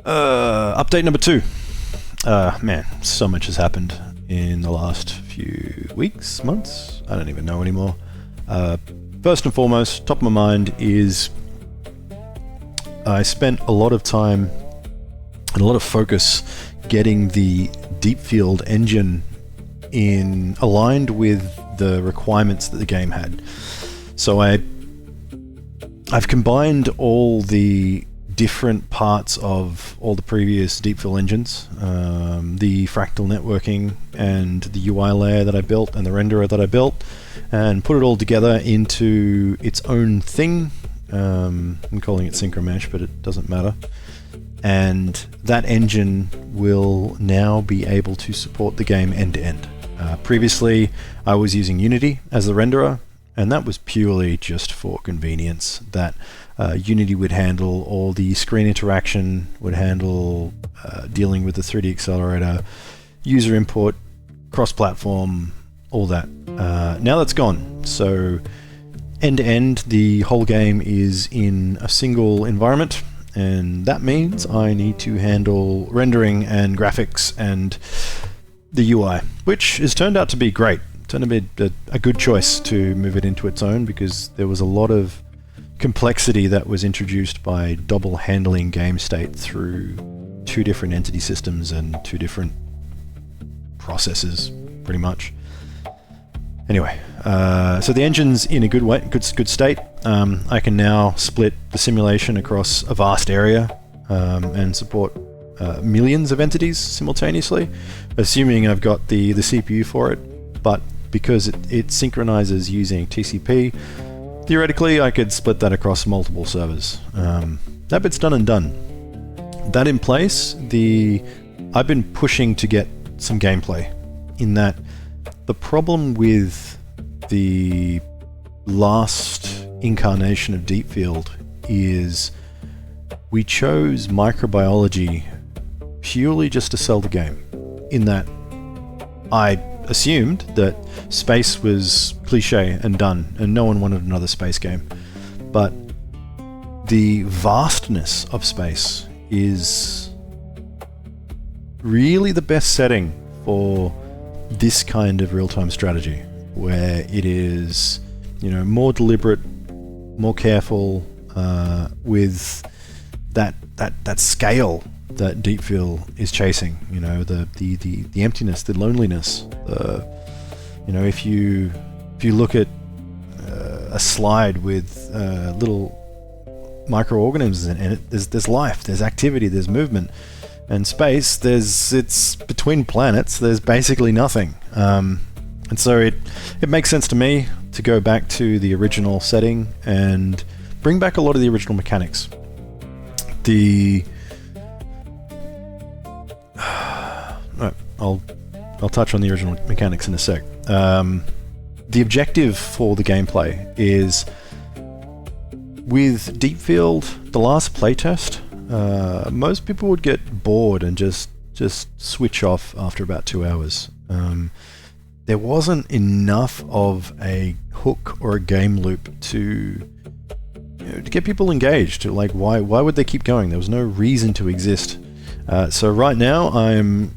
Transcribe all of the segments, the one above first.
Update number 2. Man, so much has happened in the last few weeks, months. I don't even know anymore. First and foremost, top of my mind is I spent a lot of time and a lot of focus getting the Deepfield engine aligned with the requirements that the game had. So I've combined all the different parts of all the previous Deepfield engines, the fractal networking and the UI layer that I built and the renderer that I built, and put it all together into its own thing. I'm calling it Synchromesh, but it doesn't matter. And that engine will now be able to support the game end-to-end. Previously, I was using Unity as the renderer, and that was purely just for convenience, that Unity would handle all the screen interaction, would handle dealing with the 3D accelerator, user input, cross-platform, all that. Now that's gone. So end-to-end, the whole game is in a single environment, and that means I need to handle rendering and graphics and the UI, which has turned out to be great. Turned out to be a good choice to move it into its own, because there was a lot of complexity that was introduced by double handling game state through 2 different entity systems and 2 different processes, pretty much. Anyway, so the engine's in a good state. I can now split the simulation across a vast area and support millions of entities simultaneously, assuming I've got the CPU for it. But because it synchronizes using TCP, theoretically I could split that across multiple servers. That bit's done and done. That in place, I've been pushing to get some gameplay, in that the problem with the last incarnation of Deepfield is we chose microbiology purely just to sell the game, in that I assumed that space was cliche and done, and no one wanted another space game. But the vastness of space is really the best setting for this kind of real-time strategy, where it is, more deliberate, more careful, with that scale that Deepfield is chasing. The emptiness, the loneliness. If you look at a slide with little microorganisms in it, there's life, there's activity, there's movement. And space, it's between planets, there's basically nothing. And so it makes sense to me to go back to the original setting and bring back a lot of the original mechanics. I'll touch on the original mechanics in a sec. The objective for the gameplay is, with Deepfield, the last playtest, most people would get bored and just switch off after about 2 hours. There wasn't enough of a hook or a game loop to get people engaged. Like, why would they keep going? There was no reason to exist. So right now I'm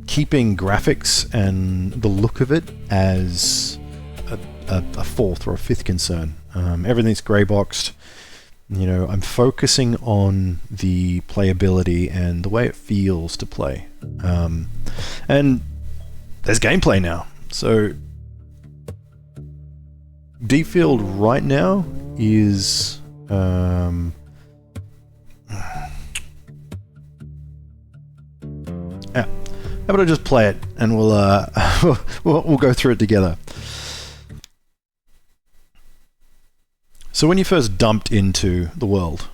keeping graphics and the look of it as a fourth or a fifth concern. Everything's greyboxed. I'm focusing on the playability and the way it feels to play. And there's gameplay now. So Deepfield right now is how about I just play it and we'll go through it together. So when you first dumped into the world,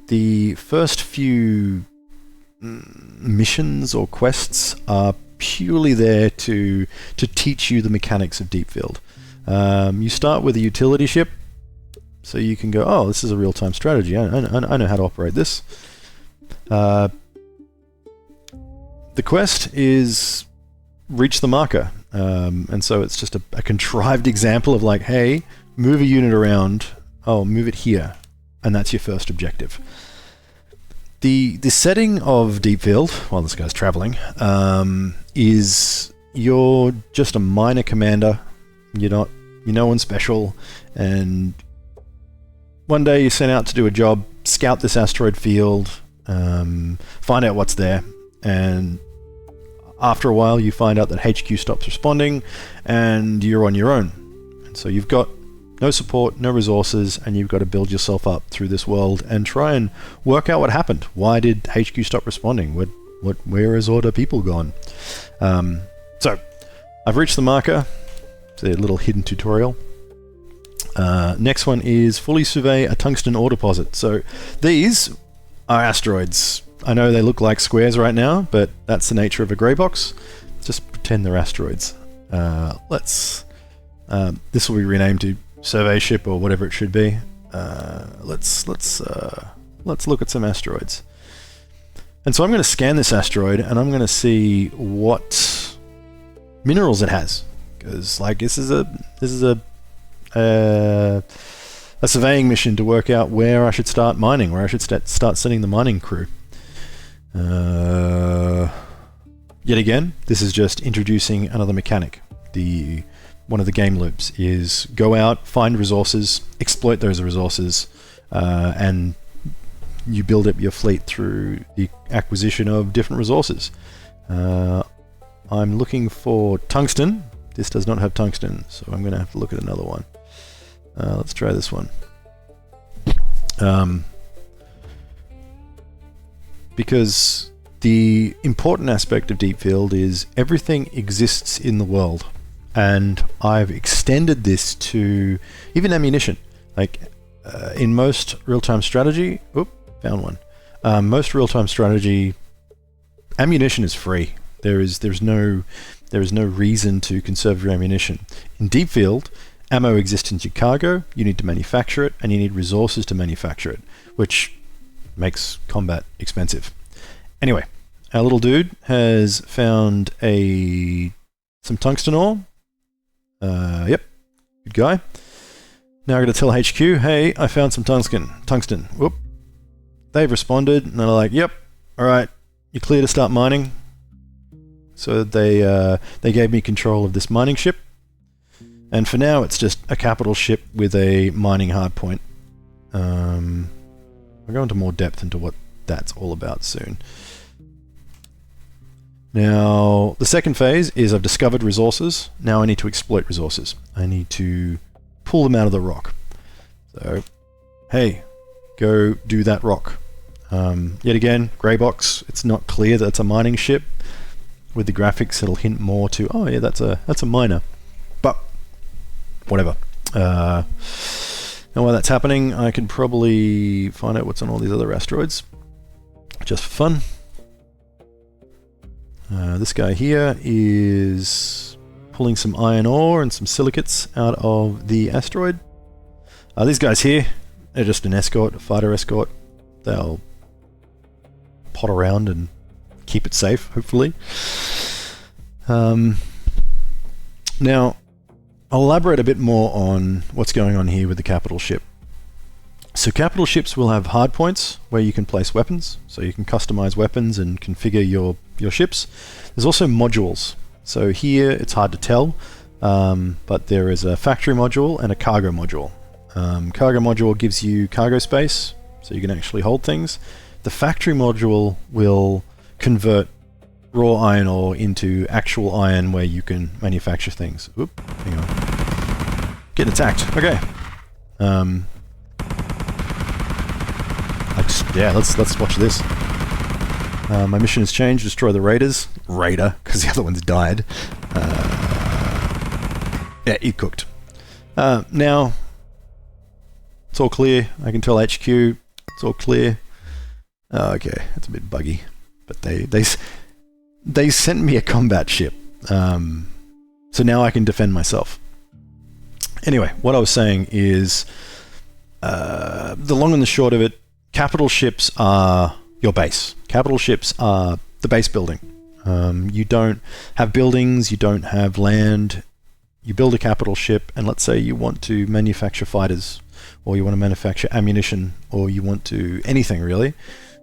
the first few missions or quests are purely there to teach you the mechanics of Deepfield. You start with a utility ship, so you can go, oh, this is a real-time strategy. I know how to operate this. The quest is reach the marker, and so it's just a contrived example of like, hey, move a unit around, oh, move it here, and that's your first objective. The setting of Deepfield, while this guy's traveling, is you're just a minor commander. You're no one special, and one day you're sent out to do a job, scout this asteroid field, find out what's there, and after a while you find out that HQ stops responding, and you're on your own. And so you've got no support, no resources, and you've got to build yourself up through this world and try and work out what happened. Why did HQ stop responding? Where is all the people gone? So, I've reached the marker. It's a little hidden tutorial. Next one is fully survey a tungsten ore deposit. So, these are asteroids. I know they look like squares right now, but that's the nature of a greybox. Just pretend they're asteroids. This will be renamed to survey ship or whatever it should be. Let's look at some asteroids. And so I'm going to scan this asteroid and I'm going to see what minerals it has, because like this is a surveying mission to work out where I should start mining, where I should start sending the mining crew. Yet again, this is just introducing another mechanic. One of the game loops is go out, find resources, exploit those resources, and you build up your fleet through the acquisition of different resources. I'm looking for tungsten. This does not have tungsten, so I'm going to have to look at another one. Let's try this one. Because the important aspect of Deepfield is everything exists in the world. And I've extended this to even ammunition. Like in most real-time strategy, found one. Most real-time strategy, ammunition is free. There's no reason to conserve your ammunition. In Deepfield, ammo exists in your cargo. You need to manufacture it, and you need resources to manufacture it, which makes combat expensive. Anyway, our little dude has found some tungsten ore. Yep, good guy. Now I'm going to tell HQ, hey, I found some tungsten. Whoop. They've responded, and they're like, yep, alright, you're clear to start mining. So they gave me control of this mining ship. And for now, it's just a capital ship with a mining hardpoint. I'll go into more depth into what that's all about soon. Now, the second phase is I've discovered resources. Now I need to exploit resources. I need to pull them out of the rock. So, hey, go do that rock. Yet again, greybox. It's not clear that it's a mining ship. With the graphics, it'll hint more to, oh yeah, that's a miner. But, whatever. Now while that's happening, I can probably find out what's on all these other asteroids. Just for fun. This guy here is pulling some iron ore and some silicates out of the asteroid. These guys here, they're just an escort, a fighter escort. They'll pot around and keep it safe, hopefully. Now, I'll elaborate a bit more on what's going on here with the capital ship. So capital ships will have hardpoints where you can place weapons, so you can customize weapons and configure your ships. There's also modules. So here it's hard to tell, but there is a factory module and a cargo module. Cargo module gives you cargo space, so you can actually hold things. The factory module will convert raw iron ore into actual iron where you can manufacture things. Oop, hang on. Getting attacked. Okay. Let's watch this. My mission has changed. Destroy the raiders. Raider, because the other one's died. Yeah, eat cooked. Now, it's all clear. I can tell HQ. It's all clear. Okay, it's a bit buggy, but they sent me a combat ship. So now I can defend myself. Anyway, what I was saying is, the long and the short of it, capital ships are your base. Capital ships are the base building. You don't have buildings, you don't have land. You build a capital ship, and let's say you want to manufacture fighters, or you want to manufacture ammunition, or you want to anything really.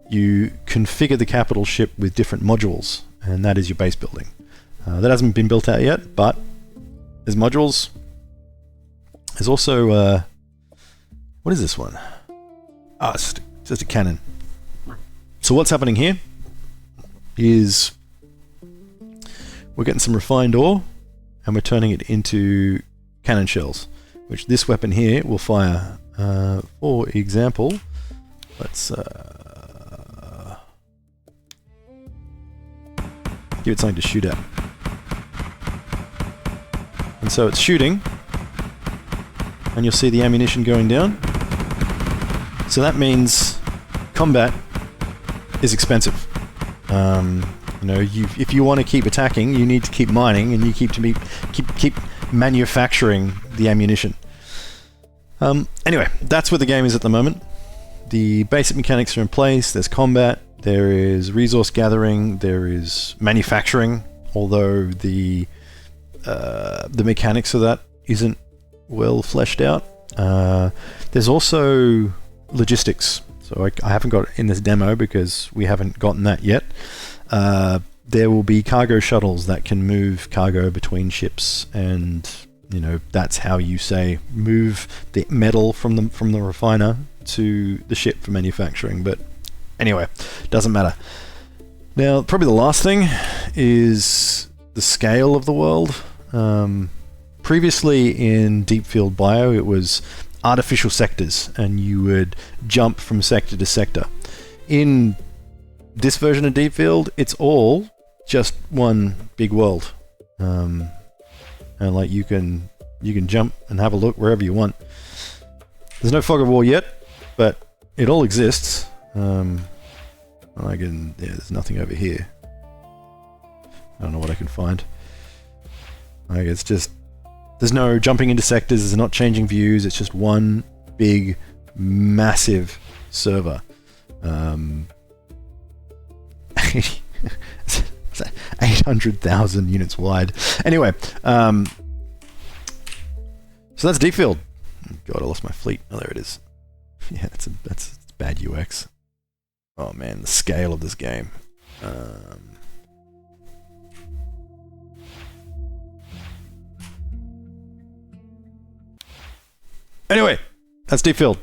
you configure the capital ship with different modules, and that is your base building. That hasn't been built out yet, but there's modules. There's also what is this one? It's just a cannon. So what's happening here is we're getting some refined ore and we're turning it into cannon shells, which this weapon here will fire. For example, let's give it something to shoot at. And so it's shooting, and you'll see the ammunition going down. So that means combat is expensive. You know, if you want to keep attacking, you need to keep mining, and you keep manufacturing the ammunition. Anyway, that's where the game is at the moment. The basic mechanics are in place. There's combat, there is resource gathering, there is manufacturing, although the mechanics of that isn't well fleshed out. There's also logistics. So I haven't got it in this demo because we haven't gotten that yet. There will be cargo shuttles that can move cargo between ships, and you know, that's how you say move the metal from the refiner to the ship for manufacturing. But anyway, doesn't matter. Now, probably the last thing is the scale of the world. Previously in Deepfield Bio, it was artificial sectors, and you would jump from sector to sector. In this version of Deepfield, it's all just one big world. And like you can jump and have a look wherever you want. There's no fog of war yet, but it all exists. There's nothing over here. I don't know what I can find. Like, it's just, there's no jumping into sectors, there's not changing views, it's just one big, massive server. 800,000 units wide. Anyway, so that's Deepfield. God, I lost my fleet. Oh, there it is. Yeah, that's bad UX. Oh man, the scale of this game. Anyway, that's Deepfield.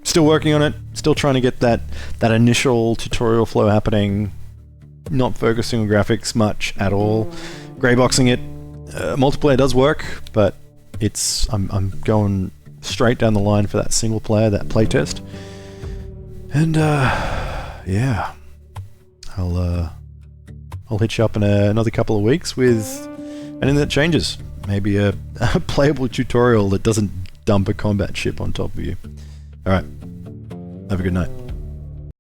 Still working on it. Still trying to get that initial tutorial flow happening. Not focusing on graphics much at all. Greyboxing it. Multiplayer does work, but I'm going straight down the line for that single player, that playtest. And yeah, I'll hit you up in another couple of weeks with anything that changes. Maybe a playable tutorial that doesn't dump a combat ship on top of you. Alright, have a good night.